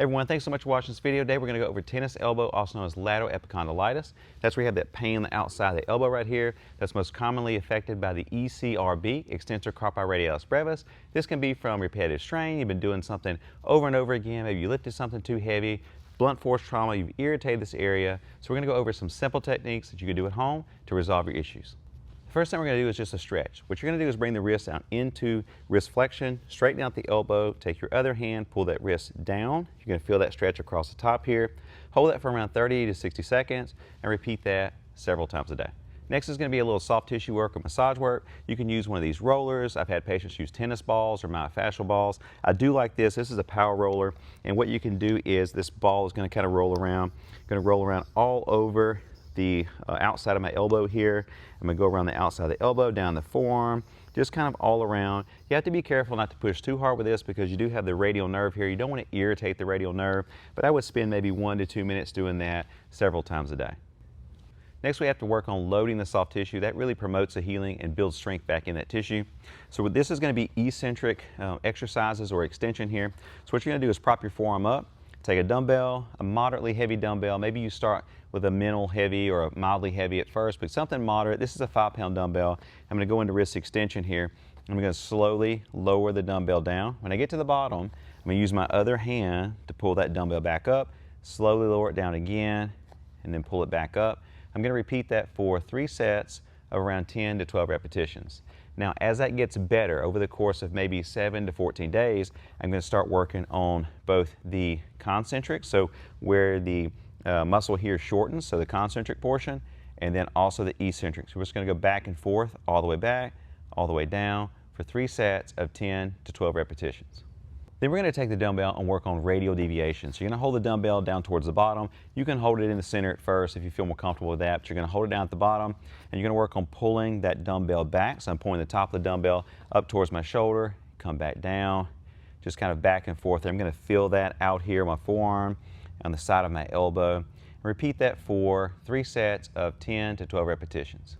Everyone, thanks so much for watching this video. Today we're going to go over tennis elbow, also known as lateral epicondylitis. That's where you have that pain on the outside of the elbow right here. That's most commonly affected by the ECRB, extensor carpi radialis brevis. This can be from repetitive strain. You've been doing something over and over again. Maybe you lifted something too heavy, blunt force trauma, you've irritated this area. So we're going to go over some simple techniques that you can do at home to resolve your issues. The first thing we're going to do is just a stretch. What you're going to do is bring the wrist down into wrist flexion, straighten out the elbow, take your other hand, pull that wrist down. You're going to feel that stretch across the top here. Hold that for around 30 to 60 seconds and repeat that several times a day. Next is going to be a little soft tissue work or massage work. You can use one of these rollers. I've had patients use tennis balls or myofascial balls. I do like this. This is a power roller, and what you can do is this ball is going to kind of roll around. Going to roll around all over the outside of my elbow here. I'm going to go around the outside of the elbow, down the forearm, just kind of all around. You have to be careful not to push too hard with this because you do have the radial nerve here. You don't want to irritate the radial nerve, but I would spend maybe 1 to 2 minutes doing that several times a day. Next, we have to work on loading the soft tissue. That really promotes the healing and builds strength back in that tissue. So this is going to be eccentric exercises or extension here. So what you're going to do is prop your forearm up. Take a dumbbell, a moderately heavy dumbbell. Maybe you start with a minimal heavy or a mildly heavy at first, but something moderate. This is a 5-pound dumbbell. I'm going to go into wrist extension here. I'm going to slowly lower the dumbbell down. When I get to the bottom, I'm going to use my other hand to pull that dumbbell back up, slowly lower it down again, and then pull it back up. I'm going to repeat that for 3 sets of around 10 to 12 repetitions. Now, as that gets better over the course of maybe 7 to 14 days, I'm going to start working on both the concentric, so where the muscle here shortens, so the concentric portion, and then also the eccentric. So we're just going to go back and forth, all the way back, all the way down for 3 sets of 10 to 12 repetitions. Then we're going to take the dumbbell and work on radial deviation. So you're going to hold the dumbbell down towards the bottom. You can hold it in the center at first if you feel more comfortable with that, but you're going to hold it down at the bottom, and you're going to work on pulling that dumbbell back. So I'm pulling the top of the dumbbell up towards my shoulder, come back down, just kind of back and forth. I'm going to feel that out here, my forearm, on the side of my elbow. And repeat that for 3 sets of 10 to 12 repetitions.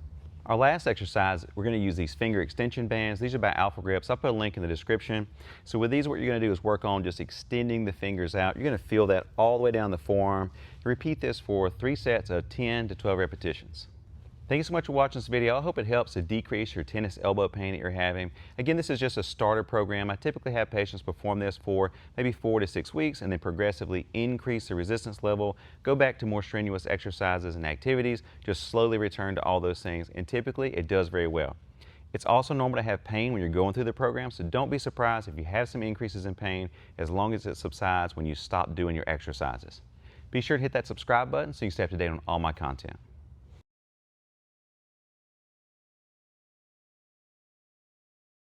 Our last exercise, we're going to use these finger extension bands. These are by Alpha Gripz. I'll put a link in the description. So with these, what you're going to do is work on just extending the fingers out. You're going to feel that all the way down the forearm. Repeat this for 3 sets of 10 to 12 repetitions. Thank you so much for watching this video. I hope it helps to decrease your tennis elbow pain that you're having. Again, this is just a starter program. I typically have patients perform this for maybe 4 to 6 weeks and then progressively increase the resistance level, go back to more strenuous exercises and activities, just slowly return to all those things, and typically it does very well. It's also normal to have pain when you're going through the program, so don't be surprised if you have some increases in pain as long as it subsides when you stop doing your exercises. Be sure to hit that subscribe button so you can stay up to date on all my content.